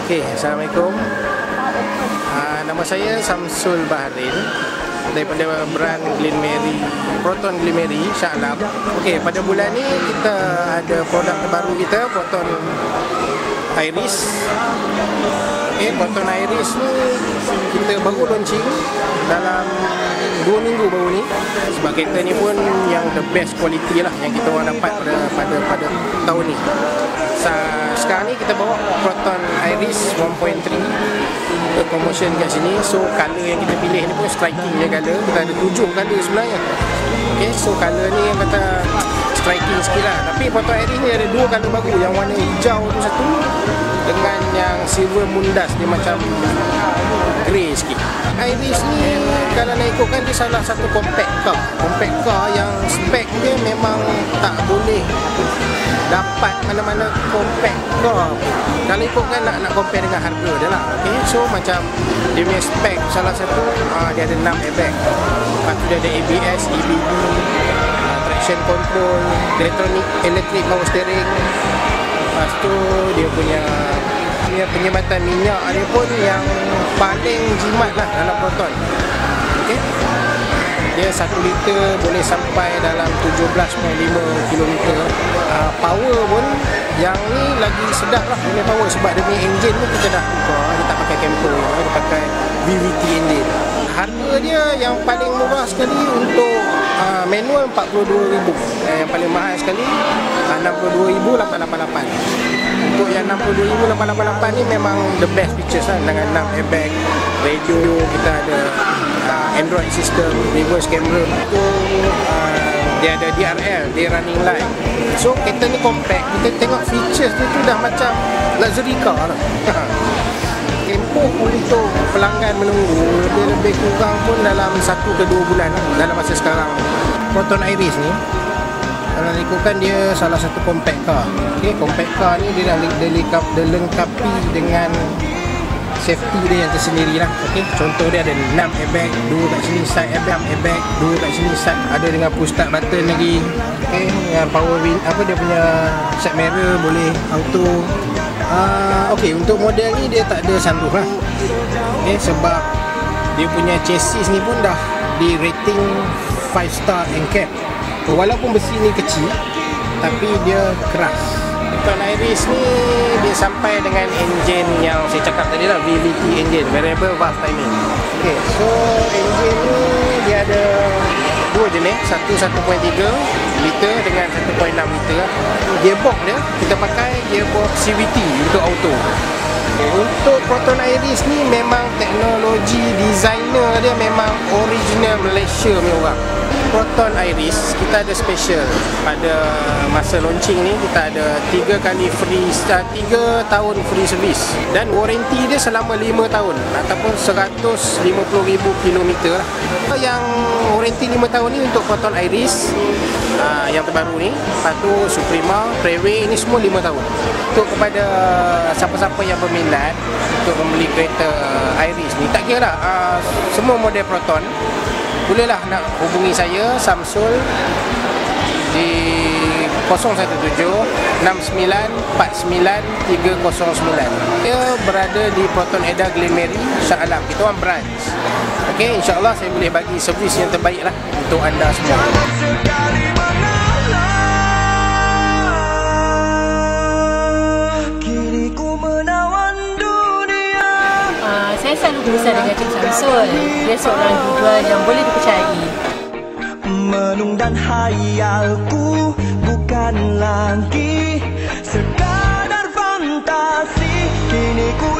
Okey, Assalamualaikum. Nama saya Samsul Baharin daripada brand Glenmary, Proton Glenmary, Shah Alam. Okey, pada bulan ni kita ada produk terbaru kita, Proton Iris. Okey, Proton Iris ni kita baru launching dalam 2 minggu baru ni. Sebab kereta ni pun yang the best quality lah yang kita orang dapat pada tahun ni. Sekarang ni kita bawa Proton Iris 1.3 untuk promotion kat sini. So color yang kita pilih ni pun striking je color. Kita ada 7 color sebenarnya. Okay, so color ni yang kata striking sikit lah. Tapi Proton Iris ni ada 2 color baru. Yang warna hijau tu satu, dengan yang silver mundas, dia macam grey sikit. Iris ni kalau nak ikutkan, dia salah satu compact car yang spek dia memang tak boleh dapat mana-mana compact car. Kalau ikutkan nak compare dengan harga dia lah. Okay, so macam dia punya spek salah satu, dia ada 6 airbag. Lepas tu dia ada ABS, EBD, traction control, electric power steering. Lepas tu dia punya penyematan minyak dia pun yang paling jimat lah dalam Proton. Okay, dia 1 liter boleh sampai dalam 17.5 km. Power pun yang ni lagi sedap lah punya power, sebab dia punya engine ni kita dah tukar. Dia tak pakai Campo, dia pakai VVT engine. Harga dia yang paling murah sekali untuk manual 42,000. Yang paling mahal sekali 62,888. Untuk yang 62,888 ni memang the best features lah, dengan 6 airbag, radio, kita ada Android system, reverse camera, dia ada DRL, dia running light. So kereta ni compact, kita tengok features dia tu dah macam luxury car lah. Tempoh untuk pelanggan menunggu lebih kurang pun dalam 1 ke 2 bulan lah, dalam masa sekarang. Proton Iris ni kalau ikutkan dia salah satu compact car. Okay, compact car ni dia dah dilengkapi dengan safety dia yang tersendiri lah. Okay, contoh dia ada 6 airbag, 2 kat sini side airbag, 2 kat sini side, ada dengan push start button lagi. Okay, dengan power wheel, dia punya side mirror boleh auto. Okay, untuk model ni dia tak ada sunroof lah. Okay, sebab dia punya chassis ni pun dah di rating 5 star NCAP. Walaupun besi ni kecil, tapi dia keras. Proton Iris ni dia sampai dengan enjin yang saya cakap tadi lah, VVT engine, variable valve timing. Okay, so enjin ni dia ada 2 jenis, satu 1.3 liter dengan 1.6 liter. Gearbox dia kita pakai gearbox CVT untuk auto. Okay, untuk Proton Iris ni memang teknologi designer dia memang original Malaysia punya orang. Proton Iris kita ada special pada masa launching ni, kita ada 3 tahun free service dan warranty dia selama 5 tahun ataupun 150,000 km lah. Yang warranty 5 tahun ni untuk Proton Iris yang terbaru ni. Lepas tu Suprema, Preway, ini semua 5 tahun. Untuk kepada siapa-siapa yang berminat untuk membeli kereta Iris ni, tak kira lah semua model Proton, bolehlah nak hubungi saya Samsul di 017-6949-309. Dia berada di Proton Eda Glenmary, Shah Alam. Kita orang branch. Okey, insyaAllah saya boleh bagi servis yang terbaik lah untuk anda semua. Saya selalu berusaha dengan Cik Samsul. Dia seorang jual yang boleh dipercayai. Menung dan hayalku bukan lagi sekadar fantasi. Kini ku